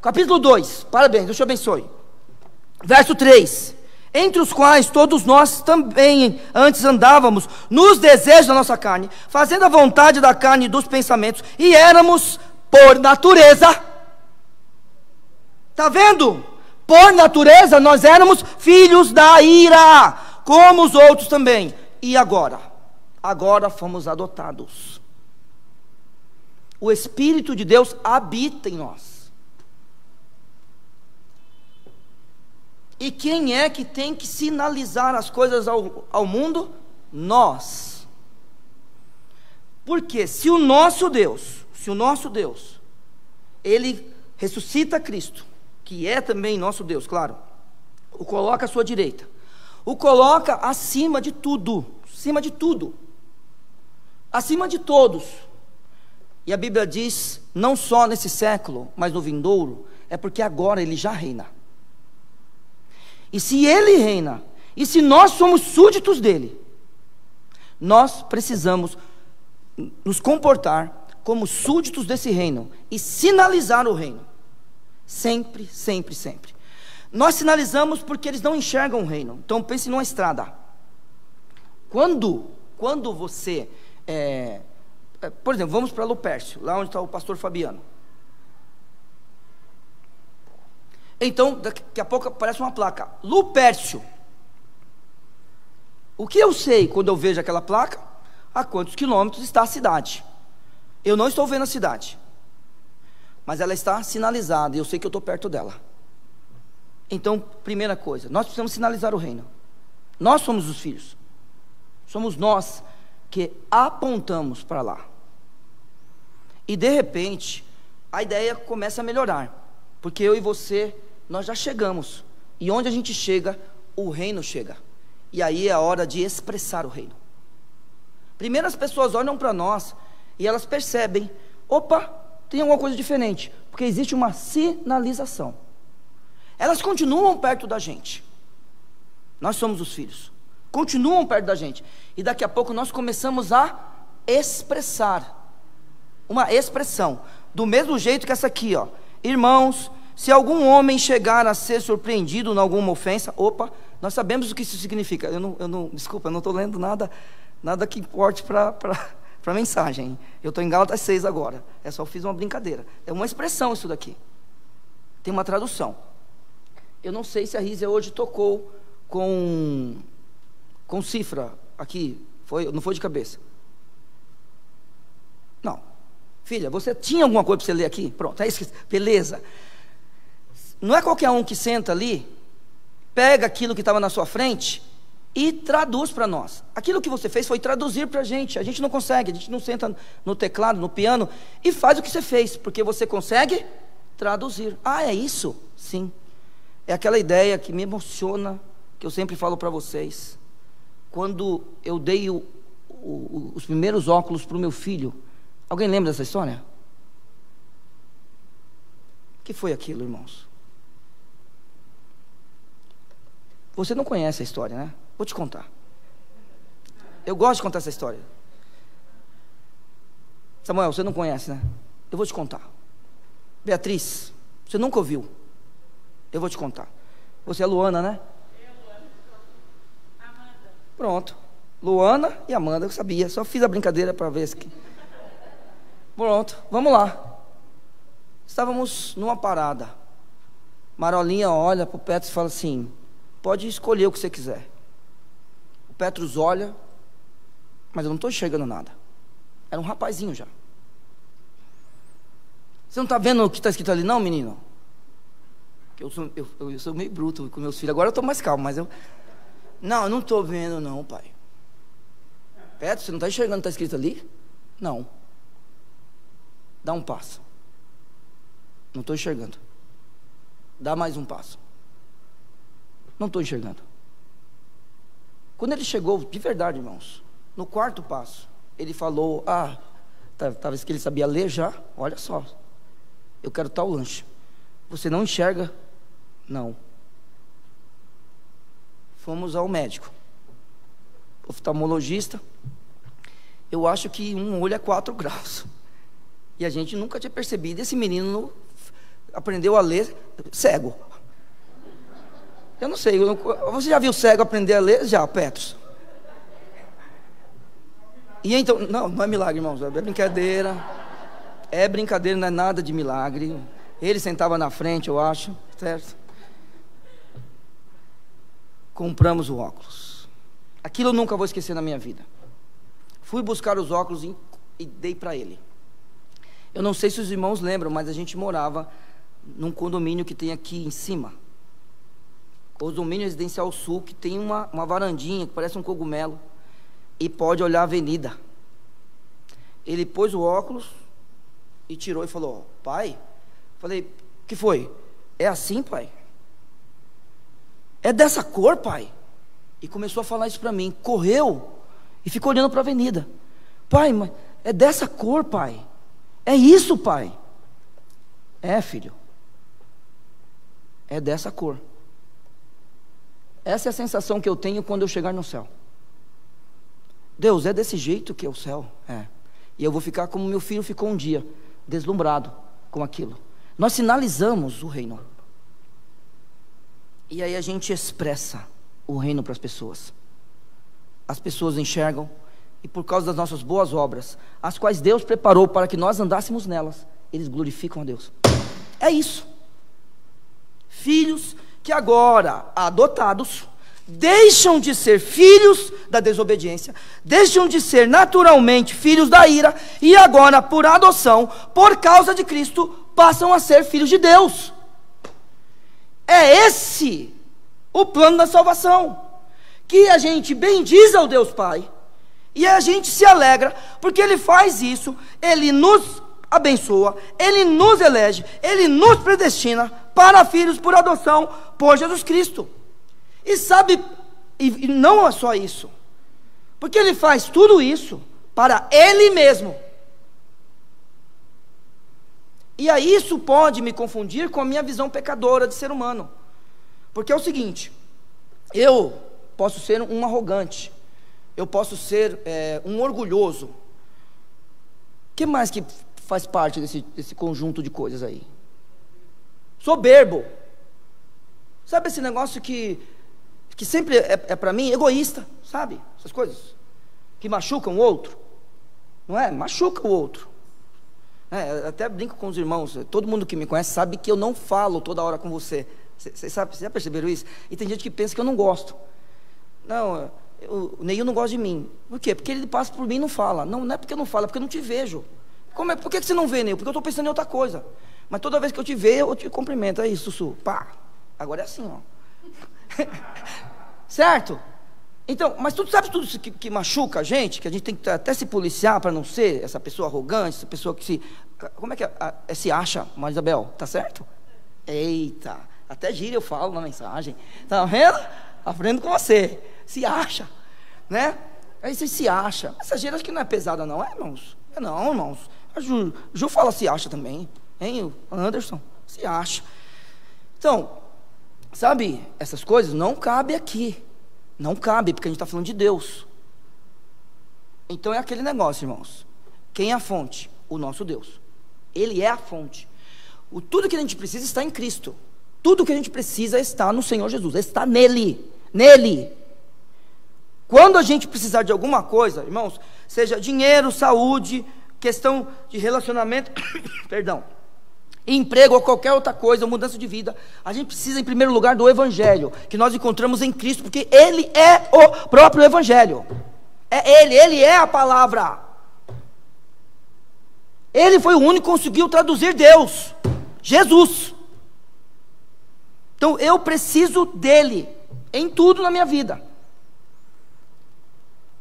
Capítulo 2. Parabéns, Deus te abençoe. Verso 3. Entre os quais todos nós também antes andávamos nos desejos da nossa carne, fazendo a vontade da carne e dos pensamentos, e éramos por natureza. Está vendo? Por natureza nós éramos filhos da ira, como os outros também. E agora? Agora fomos adotados. O Espírito de Deus habita em nós. E quem é que tem que sinalizar as coisas ao mundo? Nós. Porque se o nosso Deus, Ele ressuscita Cristo, que é também nosso Deus, claro, o coloca à sua direita, o coloca acima de tudo, acima de todos. E a Bíblia diz, não só nesse século, mas no vindouro, é porque agora Ele já reina. E se Ele reina, e se nós somos súditos dEle, nós precisamos nos comportar como súditos desse reino, e sinalizar o reino, sempre, sempre, sempre. Nós sinalizamos porque eles não enxergam o reino. Então pense numa estrada. Quando você, por exemplo, vamos para Lupércio, lá onde está o pastor Fabiano. Então, daqui a pouco aparece uma placa, Lupércio. O que eu sei quando eu vejo aquela placa? A quantos quilômetros está a cidade? Eu não estou vendo a cidade, mas ela está sinalizada, e eu sei que eu estou perto dela. Então, primeira coisa, nós precisamos sinalizar o reino. Nós somos os filhos. Somos nós que apontamos para lá. E de repente, a ideia começa a melhorar, porque eu e você, nós já chegamos, e onde a gente chega, o reino chega, e aí é a hora de expressar o reino. Primeiro as pessoas olham para nós, e elas percebem, opa, tem alguma coisa diferente, porque existe uma sinalização. Elas continuam perto da gente. Nós somos os filhos, continuam perto da gente. E daqui a pouco nós começamos a expressar, uma expressão, do mesmo jeito que essa aqui, ó. Irmãos, se algum homem chegar a ser surpreendido em alguma ofensa, opa, nós sabemos o que isso significa. Desculpa, eu não estou lendo nada que importe para a mensagem. Eu estou em Gálatas 6 agora. Só fiz uma brincadeira. É uma expressão isso daqui. Tem uma tradução. Eu não sei se a Rízia hoje tocou com cifra aqui. Não foi de cabeça? Não. Filha, você tinha alguma coisa para você ler aqui? Pronto, é isso. Beleza. Não é qualquer um que senta ali, pega aquilo que estava na sua frente e traduz para nós. Aquilo que você fez foi traduzir para a gente não consegue, a gente não senta no teclado, no piano e faz o que você fez, porque você consegue traduzir. Ah, é isso? Sim. É aquela ideia que me emociona, que eu sempre falo para vocês. Quando eu dei os primeiros óculos para o meu filho, alguém lembra dessa história? O que foi aquilo, irmãos? Você não conhece a história, né? Vou te contar. Eu gosto de contar essa história. Samuel, você não conhece, né? Eu vou te contar. Beatriz, você nunca ouviu. Eu vou te contar. Você é Luana, né? Amanda. Pronto. Luana e Amanda, eu sabia. Só fiz a brincadeira para ver se... Pronto, vamos lá. Estávamos numa parada. Marolinha olha para o Petros e fala assim: pode escolher o que você quiser. O Petros olha, mas eu não estou enxergando nada. Era um rapazinho já. Você não está vendo o que está escrito ali não, menino? Eu sou meio bruto com meus filhos. Agora eu estou mais calmo, mas eu... Não, eu não estou vendo não, pai. Petros, você não está enxergando o que está escrito ali? Não. Dá um passo. Não estou enxergando. Dá mais um passo. Não estou enxergando. Quando ele chegou, de verdade, irmãos, no quarto passo, ele falou: talvez que ele sabia ler já. Olha só, eu quero tal lanche. Você não enxerga? Não. Fomos ao médico, oftalmologista. Eu acho que um olho é 4 graus. E a gente nunca tinha percebido. Esse menino aprendeu a ler cego. Eu não sei, você já viu cego aprender a ler? Já, Petros. E então, não é milagre, irmãos, é brincadeira. É brincadeira, não é nada de milagre. Ele sentava na frente, eu acho, certo? Compramos o óculos. Aquilo eu nunca vou esquecer na minha vida. Fui buscar os óculos e dei para ele. Eu não sei se os irmãos lembram, mas a gente morava num condomínio que tem aqui em cima. Condomínio Residencial Sul, que tem uma varandinha que parece um cogumelo e pode olhar a avenida. Ele pôs o óculos e tirou e falou: pai? Falei: o que foi? É assim, pai? É dessa cor, pai? E começou a falar isso para mim. Correu e ficou olhando para a avenida. Pai, mas é dessa cor, pai? É isso, pai? É, filho. É dessa cor. Essa é a sensação que eu tenho quando eu chegar no céu. Deus, é desse jeito que é o céu? É. E eu vou ficar como meu filho ficou um dia, deslumbrado com aquilo. Nós sinalizamos o reino. E aí a gente expressa o reino para as pessoas. As pessoas enxergam, e por causa das nossas boas obras, as quais Deus preparou para que nós andássemos nelas, eles glorificam a Deus. É isso. Filhos que agora, adotados, deixam de ser filhos da desobediência, deixam de ser naturalmente filhos da ira, e agora, por adoção, por causa de Cristo, passam a ser filhos de Deus. É esse o plano da salvação, que a gente bendiz ao Deus Pai, e a gente se alegra, porque Ele faz isso, Ele nos abençoa, Ele nos elege, Ele nos predestina para filhos por adoção por Jesus Cristo. E sabe, e não é só isso, porque Ele faz tudo isso para Ele mesmo. E aí isso pode me confundir com a minha visão pecadora de ser humano, porque é o seguinte: eu posso ser um arrogante, eu posso ser um orgulhoso. O que mais que faz parte desse conjunto de coisas aí? Soberbo. Sabe esse negócio que sempre é para mim egoísta, sabe? Essas coisas que machucam o outro, não é? Machuca o outro. Até brinco com os irmãos, todo mundo que me conhece sabe que eu não falo toda hora com você. Vocês já perceberam isso? E tem gente que pensa que eu não gosto. Não, o Neil não gosta de mim. Por quê? Porque ele passa por mim e não fala. Não, não é porque eu não falo, é porque eu não te vejo. Por que você não vê, Neil? Porque eu estou pensando em outra coisa. Mas toda vez que eu te vejo, eu te cumprimento. É isso, Sussu. Pá. Agora é assim, ó. Certo? Então, mas tu sabe tudo isso que machuca a gente, que a gente tem que até se policiar para não ser essa pessoa arrogante, essa pessoa que se... Como é que se acha, Marisabel? Tá certo? Eita, até gíria eu falo na mensagem. Tá vendo? Aprendo com você. Se acha, né? Aí você se acha. Essa gíria acho que não é pesada não, irmãos? Não, irmãos. A Ju fala se acha também. Hein, o Anderson? Se acha. Então, sabe, essas coisas não cabem aqui. Não cabe, porque a gente está falando de Deus. Então é aquele negócio, irmãos. Quem é a fonte? O nosso Deus. Ele é a fonte. Tudo que a gente precisa está em Cristo. Tudo que a gente precisa está no Senhor Jesus. Está nele. Nele. Quando a gente precisar de alguma coisa, irmãos, seja dinheiro, saúde, questão de relacionamento, perdão, emprego ou qualquer outra coisa, mudança de vida, a gente precisa em primeiro lugar do Evangelho, que nós encontramos em Cristo, porque Ele é o próprio Evangelho, Ele é a palavra, Ele foi o único que conseguiu traduzir Deus, Jesus. Então eu preciso dEle, em tudo na minha vida.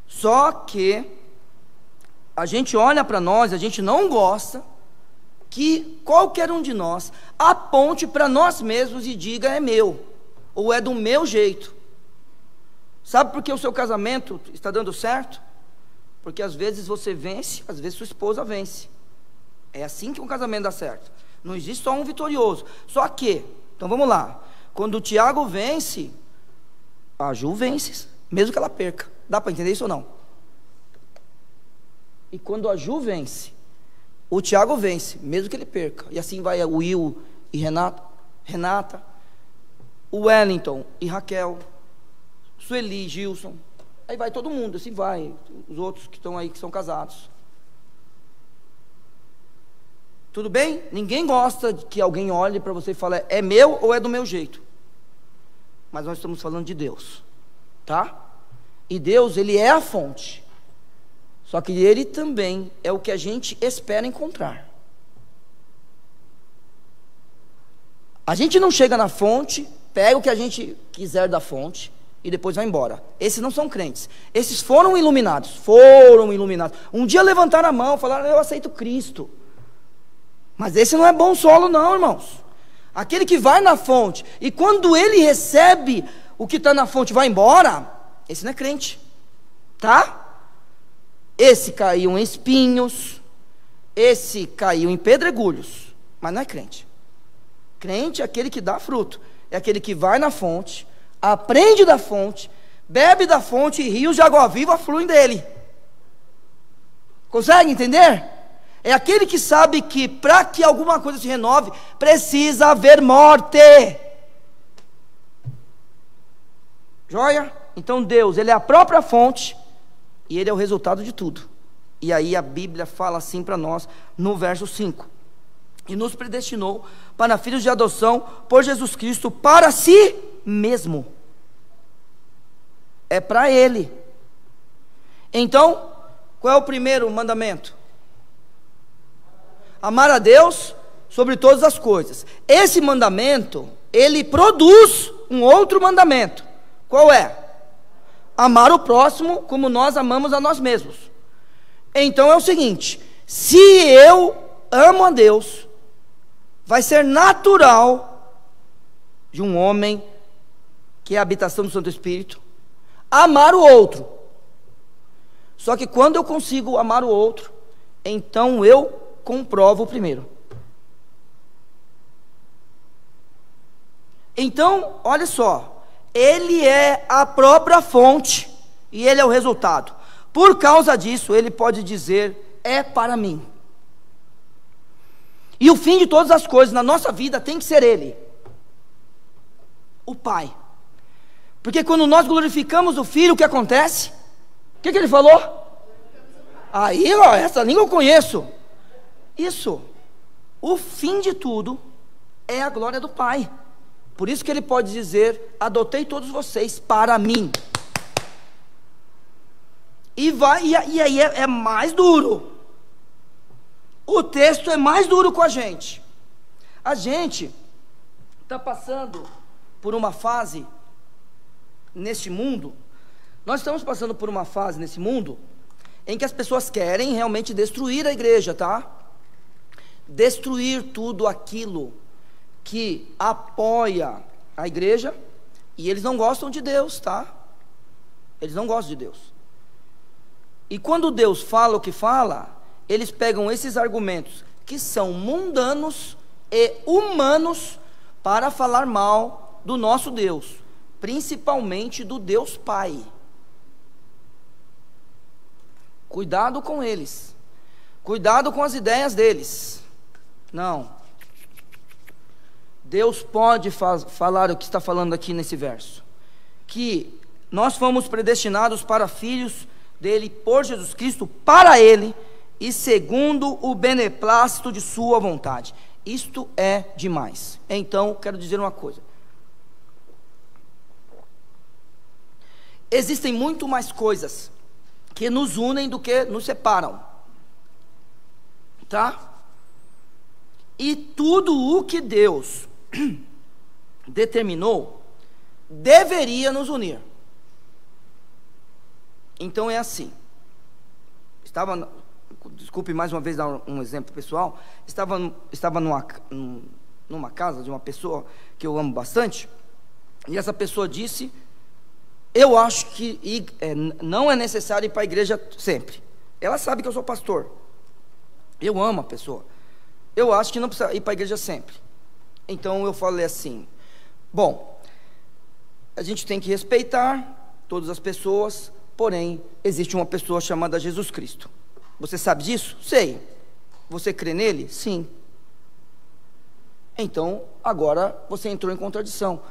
Só que a gente olha para nós, a gente não gosta que qualquer um de nós aponte para nós mesmos e diga é meu, ou é do meu jeito. Sabe por que o seu casamento está dando certo? Porque às vezes você vence, às vezes sua esposa vence. É assim que um casamento dá certo. Não existe só um vitorioso. Só que, então vamos lá, quando o Tiago vence, a Ju vence, mesmo que ela perca. Dá para entender isso ou não? E quando a Ju vence, o Tiago vence, mesmo que ele perca. E assim vai o Will e Renata, o Wellington e Raquel, Sueli, Gilson. Aí vai todo mundo, assim vai. Os outros que estão aí, que são casados. Tudo bem? Ninguém gosta de que alguém olhe para você e fale, é meu ou é do meu jeito? Mas nós estamos falando de Deus, tá? E Deus, Ele é a fonte. Só que Ele também é o que a gente espera encontrar. A gente não chega na fonte, pega o que a gente quiser da fonte e depois vai embora. Esses não são crentes. Esses foram iluminados. Um dia levantaram a mão, falaram, eu aceito Cristo. Mas esse não é bom solo não, irmãos. Aquele que vai na fonte e quando ele recebe o que está na fonte vai embora, esse não é crente, tá? Esse caiu em espinhos, esse caiu em pedregulhos, mas não é crente. Crente é aquele que dá fruto, é aquele que vai na fonte, aprende da fonte, bebe da fonte e rios de água viva fluem dele. Consegue entender? É aquele que sabe que para que alguma coisa se renove, precisa haver morte. Joia? Então Deus, Ele é a própria fonte e Ele é o resultado de tudo. E aí a Bíblia fala assim para nós no verso 5. E nos predestinou para filhos de adoção por Jesus Cristo para si mesmo. É para Ele. Então, qual é o primeiro mandamento? Amar a Deus sobre todas as coisas. Esse mandamento, ele produz um outro mandamento. Qual é? Amar o próximo como nós amamos a nós mesmos. Então é o seguinte, se eu amo a Deus, vai ser natural de um homem que é a habitação do Santo Espírito, amar o outro. Só que quando eu consigo amar o outro, então eu comprovo o primeiro. Então, olha só, Ele é a própria fonte e Ele é o resultado. Por causa disso, Ele pode dizer: é para mim. E o fim de todas as coisas na nossa vida tem que ser Ele, o Pai. Porque quando nós glorificamos o Filho, o que acontece? O que Ele falou? Aí, ó, essa língua eu conheço. Isso, o fim de tudo é a glória do Pai. Por isso que Ele pode dizer: adotei todos vocês para mim. E aí é mais duro. O texto é mais duro com a gente. A gente está passando por uma fase neste mundo. Nós estamos passando por uma fase nesse mundo em que as pessoas querem realmente destruir a igreja, tá? Destruir tudo aquilo que apoia a igreja. E eles não gostam de Deus, tá? Eles não gostam de Deus. E quando Deus fala o que fala, eles pegam esses argumentos que são mundanos e humanos para falar mal do nosso Deus, principalmente do Deus Pai. Cuidado com eles, cuidado com as ideias deles. Não, Deus pode falar o que está falando aqui nesse verso, que nós fomos predestinados para filhos dele por Jesus Cristo, para Ele e segundo o beneplácito de sua vontade. Isto é demais. Então, quero dizer uma coisa: existem muito mais coisas que nos unem do que nos separam, tá? E tudo o que Deus determinou deveria nos unir. Então é assim. Desculpe mais uma vez dar um exemplo pessoal. Estava numa casa de uma pessoa que eu amo bastante, e essa pessoa disse: eu acho que não é necessário ir para a igreja sempre. Ela sabe que eu sou pastor. Eu amo a pessoa. Eu acho que não precisa ir para a igreja sempre. Então eu falei assim: bom, a gente tem que respeitar todas as pessoas, porém existe uma pessoa chamada Jesus Cristo. Você sabe disso? Sei. Você crê nele? Sim. Então agora você entrou em contradição,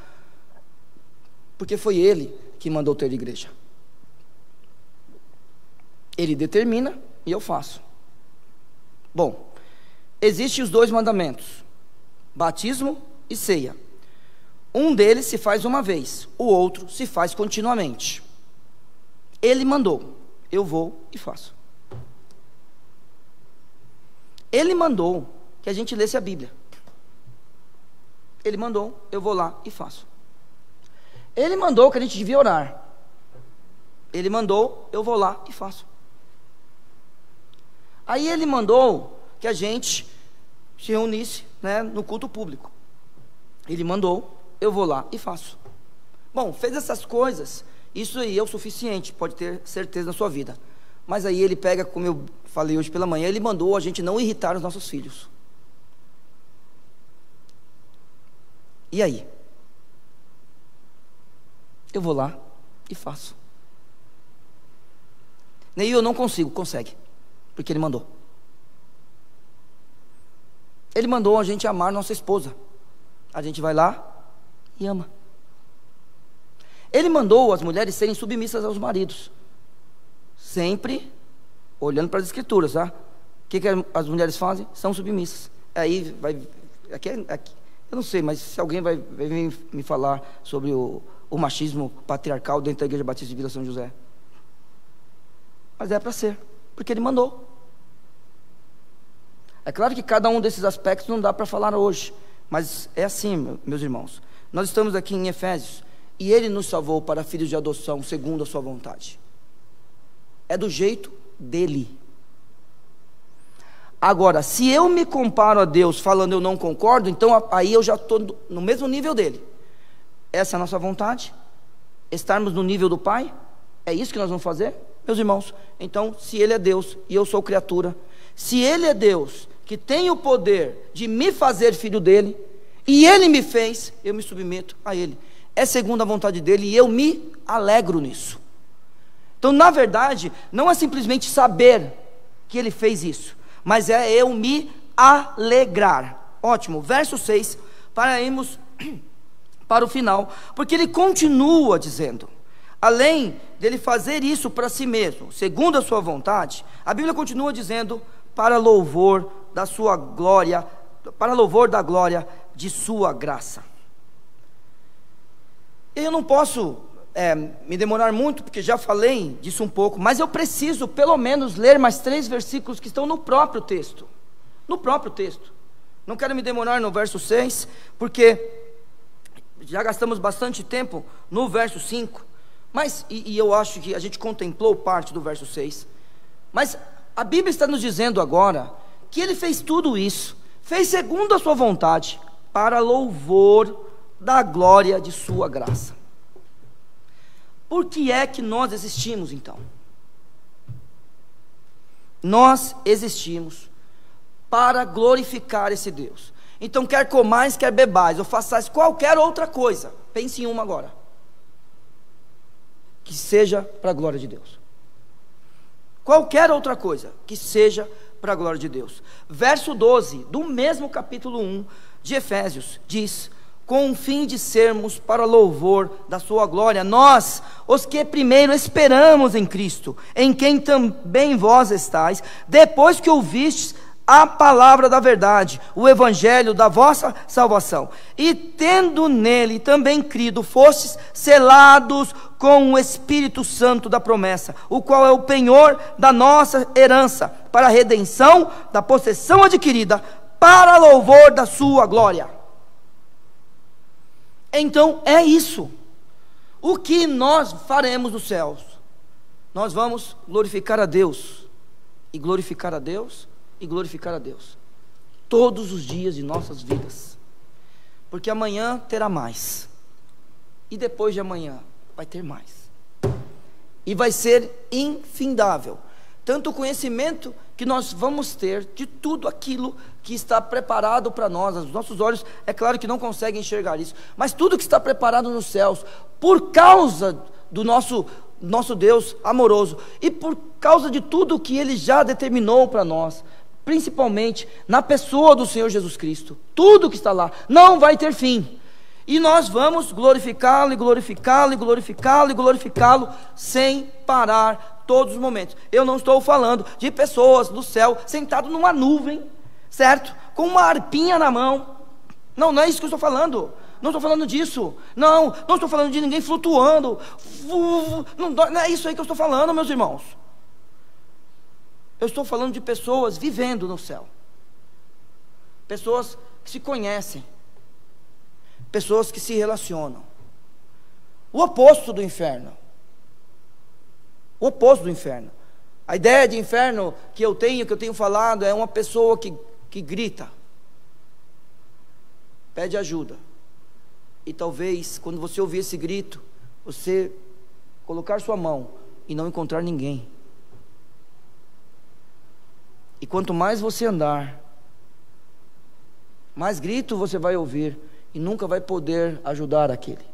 porque foi ele que mandou ter igreja. Ele determina e eu faço. Bom, existem os dois mandamentos: batismo e ceia. Um deles se faz uma vez, o outro se faz continuamente. Ele mandou, eu vou e faço. Ele mandou que a gente lesse a Bíblia. Ele mandou, eu vou lá e faço. Ele mandou que a gente devia orar. Ele mandou, eu vou lá e faço. Aí ele mandou que a gente se reunisse, né, no culto público. Ele mandou, eu vou lá e faço. Bom, fez essas coisas, isso aí é o suficiente, pode ter certeza na sua vida. Mas aí ele pega, como eu falei hoje pela manhã, ele mandou a gente não irritar os nossos filhos. E aí? Eu vou lá e faço. Nem eu não consigo, consegue, porque ele mandou. Ele mandou a gente amar nossa esposa. A gente vai lá e ama. Ele mandou as mulheres serem submissas aos maridos, sempre olhando para as escrituras, tá? O que as mulheres fazem? São submissas. Aí vai, aqui, eu não sei, mas se alguém vai vir me falar sobre o machismo patriarcal dentro da Igreja Batista de Vila São José, mas é para ser, porque ele mandou. É claro que cada um desses aspectos não dá para falar hoje, mas é assim, meus irmãos. Nós estamos aqui em Efésios, e ele nos salvou para filhos de adoção segundo a sua vontade. É do jeito dele. Agora, se eu me comparo a Deus falando eu não concordo, então aí eu já estou no mesmo nível dele. Essa é a nossa vontade? Estarmos no nível do Pai? É isso que nós vamos fazer, meus irmãos? Então, se ele é Deus e eu sou criatura, se ele é Deus que tem o poder de me fazer filho dele, e ele me fez, eu me submeto a ele. é segundo a vontade dele, e eu me alegro nisso. Então, na verdade, não é simplesmente saber que ele fez isso, mas é eu me alegrar. Ótimo, verso 6, para irmos para o final, porque ele continua dizendo, além dele fazer isso para si mesmo, segundo a sua vontade, a Bíblia continua dizendo, para louvor da sua glória, para louvor da glória de sua graça. Eu não posso me demorar muito, porque já falei disso um pouco, mas eu preciso pelo menos ler mais 3 versículos que estão no próprio texto. No próprio texto. Não quero me demorar no verso 6, porque já gastamos bastante tempo no verso 5, mas, e eu acho que a gente contemplou parte do verso 6, mas a Bíblia está nos dizendo agora, que ele fez tudo isso, fez segundo a sua vontade, para louvor da glória de sua graça. Por que é que nós existimos então? Nós existimos para glorificar esse Deus. Então, quer comais, quer bebais, ou façais qualquer outra coisa, pense em uma agora, que seja para a glória de Deus. Qualquer outra coisa, que seja para a glória de Deus. Verso 12, do mesmo capítulo 1 de Efésios, diz, com o fim de sermos para louvor da sua glória, nós, os que primeiro esperamos em Cristo, em quem também vós estáis, depois que ouvistes a palavra da verdade, o evangelho da vossa salvação, e tendo nele também crido, fostes selados com o Espírito Santo da promessa, o qual é o penhor da nossa herança, para a redenção da possessão adquirida, para louvor da sua glória. Então é isso. O que nós faremos nos céus? Nós vamos glorificar a Deus, e glorificar a Deus, e glorificar a Deus, todos os dias de nossas vidas, porque amanhã terá mais, e depois de amanhã vai ter mais, e vai ser infindável, tanto o conhecimento que nós vamos ter de tudo aquilo que está preparado para nós. Os nossos olhos, é claro que não conseguem enxergar isso, mas tudo que está preparado nos céus, por causa do nosso Deus amoroso, e por causa de tudo que Ele já determinou para nós, principalmente na pessoa do Senhor Jesus Cristo, tudo que está lá, não vai ter fim, e nós vamos glorificá-lo, e glorificá-lo, e glorificá-lo, e glorificá-lo, sem parar, todos os momentos. Eu não estou falando de pessoas do céu, sentado numa nuvem, certo? Com uma harpinha na mão, não é isso que eu estou falando, não estou falando disso, não estou falando de ninguém flutuando, não é isso aí que eu estou falando, meus irmãos. Eu estou falando de pessoas vivendo no céu, pessoas que se conhecem, pessoas que se relacionam, o oposto do inferno. O oposto do inferno. A ideia de inferno que eu tenho falado, é uma pessoa que grita, pede ajuda, e talvez quando você ouvir esse grito, você colocar sua mão e não encontrar ninguém. E quanto mais você andar, mais grito você vai ouvir, e nunca vai poder ajudar aquele.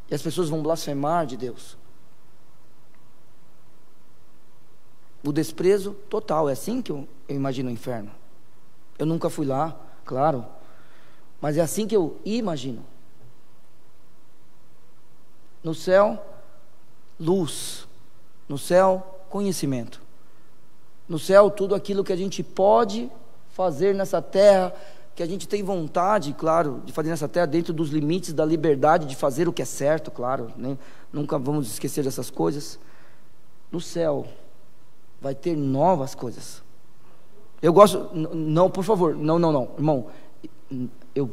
E as pessoas vão blasfemar de Deus. O desprezo total, é assim que eu imagino o inferno. Eu nunca fui lá, claro, mas é assim que eu imagino. No céu, luz. No céu, conhecimento. No céu, tudo aquilo que a gente pode fazer nessa terra, que a gente tem vontade, claro, de fazer nessa terra, dentro dos limites da liberdade de fazer o que é certo, claro, né? Nunca vamos esquecer dessas coisas. No céu vai ter novas coisas. Eu gosto, não, por favor, não, irmão, eu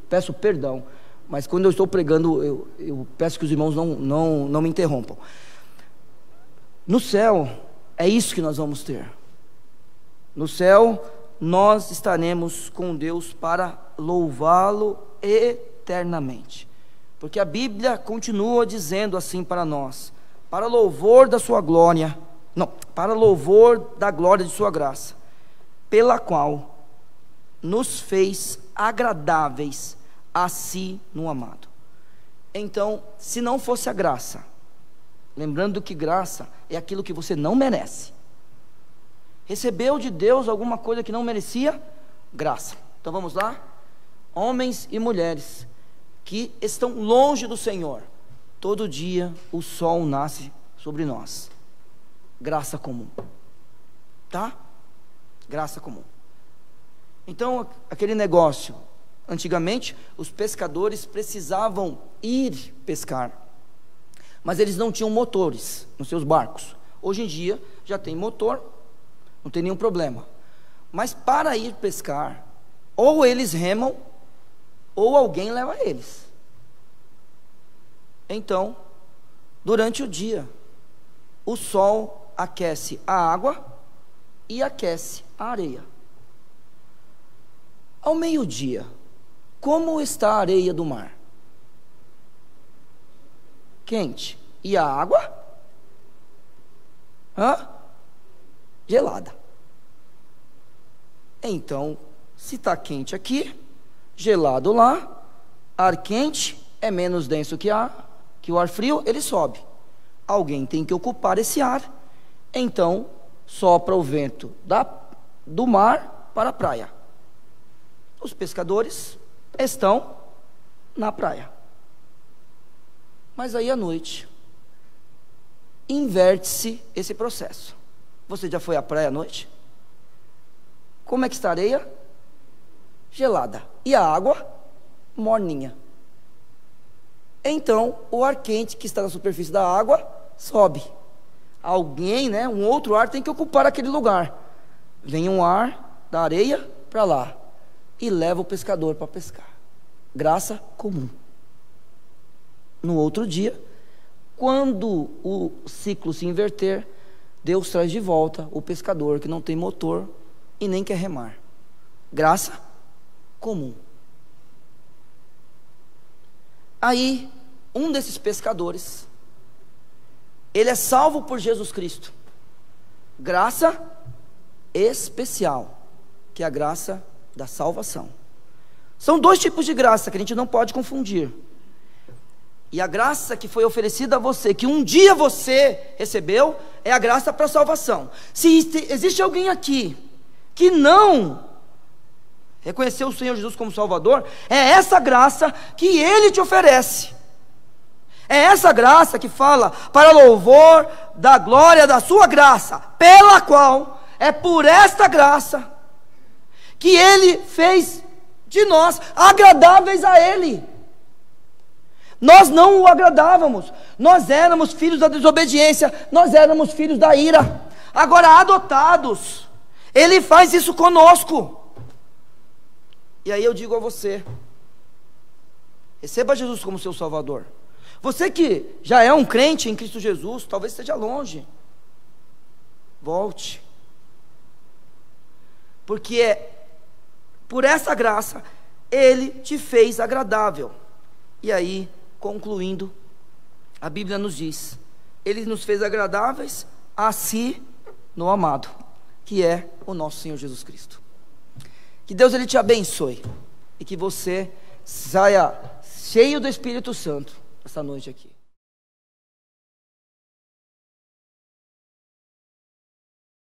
peço perdão, mas quando eu estou pregando, eu peço que os irmãos não me interrompam. No céu, é isso que nós vamos ter. No céu, nós estaremos com Deus para louvá-lo eternamente, porque a Bíblia continua dizendo assim para nós, para louvor da sua glória, para louvor da glória de sua graça, pela qual nos fez agradáveis a si no amado. Então, se não fosse a graça, lembrando que graça é aquilo que você não merece. Recebeu de Deus alguma coisa que não merecia? Graça. Então vamos lá? Homens e mulheres que estão longe do Senhor, todo dia o sol nasce sobre nós. Graça comum. Tá? Graça comum. Então, aquele negócio, antigamente, os pescadores precisavam ir pescar, mas eles não tinham motores nos seus barcos. Hoje em dia, já tem motor, não tem nenhum problema. Mas para ir pescar, ou eles remam, ou alguém leva eles. Então, durante o dia, o sol aquece a água e aquece a areia. Ao meio-dia, como está a areia do mar? Quente. E a água? Gelada. Então, se está quente aqui, gelado lá, ar quente é menos denso que o ar frio, ele sobe. Alguém tem que ocupar esse ar, então sopra o vento do mar para a praia. Os pescadores estão na praia. Mas aí à noite, inverte-se esse processo. Você já foi à praia à noite? Como é que está a areia? Gelada. E a água? Morninha. Então, o ar quente que está na superfície da água sobe. Alguém, um outro ar tem que ocupar aquele lugar. Vem um ar da areia para lá e leva o pescador para pescar. Graça comum. No outro dia, quando o ciclo se inverter, Deus traz de volta o pescador que não tem motor e nem quer remar. Graça comum. Aí, um desses pescadores, ele é salvo por Jesus Cristo. Graça especial, que é a graça da salvação. São dois tipos de graça que a gente não pode confundir. E a graça que foi oferecida a você, que um dia você recebeu, é a graça para a salvação. Se existe alguém aqui que não reconheceu o Senhor Jesus como Salvador, é essa graça que Ele te oferece. É essa graça que fala para louvor da glória da sua graça, pela qual, é por esta graça, que Ele fez de nós agradáveis a Ele. Nós não o agradávamos, nós éramos filhos da desobediência, nós éramos filhos da ira. Agora adotados, Ele faz isso conosco. E aí eu digo a você, receba Jesus como seu Salvador. Você que já é um crente em Cristo Jesus, talvez esteja longe, volte, porque por essa graça Ele te fez agradável. E aí, concluindo, a Bíblia nos diz, Ele nos fez agradáveis a si no amado, que é o nosso Senhor Jesus Cristo. Que Deus Ele te abençoe e que você saia cheio do Espírito Santo essa noite aqui.